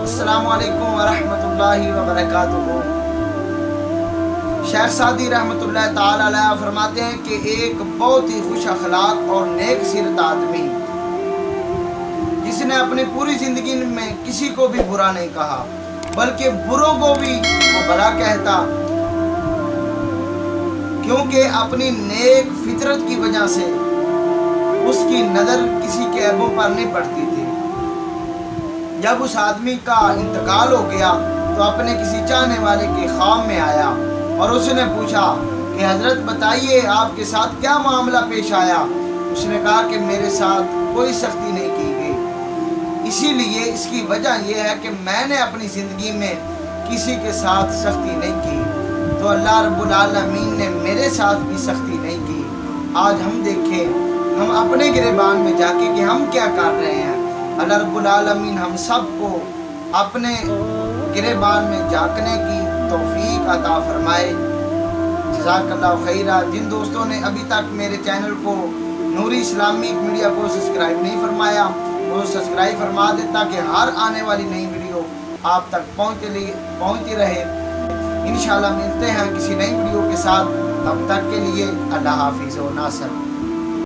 السلام علیکم ورحمۃ اللہ وبرکاتہ۔ شیخ سعدی رحمۃ اللہ تعالی علیہ فرماتے ہیں کہ ایک بہت ہی خوش اخلاق اور نیک سیرت آدمی جس نے اپنی پوری زندگی میں کسی کو بھی برا نہیں کہا بلکہ بروں کو بھی وہ بھلا کہتا، کیونکہ اپنی نیک فطرت کی وجہ سے اس کی نظر کسی کے عیبوں پر نہیں پڑتی تھی۔ جب اس آدمی کا انتقال ہو گیا تو اپنے کسی چاہنے والے کے خواب میں آیا اور اس نے پوچھا کہ حضرت بتائیے آپ کے ساتھ کیا معاملہ پیش آیا؟ اس نے کہا کہ میرے ساتھ کوئی سختی نہیں کی گئی، اسی لیے اس کی وجہ یہ ہے کہ میں نے اپنی زندگی میں کسی کے ساتھ سختی نہیں کی، تو اللہ رب العالمین نے میرے ساتھ بھی سختی نہیں کی۔ آج ہم دیکھیں ہم اپنے گریبان میں جا کے کہ ہم کیا کر رہے ہیں۔ اللہ رب العالمین ہم سب کو اپنے گریبان میں جھانکنے کی توفیق عطا فرمائے۔ جزاک اللہ خیرہ۔ جن دوستوں نے ابھی تک میرے چینل کو نوری اسلامک میڈیا کو سبسکرائب نہیں فرمایا وہ سبسکرائب فرما دے تاکہ ہر آنے والی نئی ویڈیو آپ تک پہنچتی رہے۔ انشاءاللہ ملتے ہیں کسی نئی ویڈیو کے ساتھ، تب تک کے لیے اللہ حافظ و ناصر۔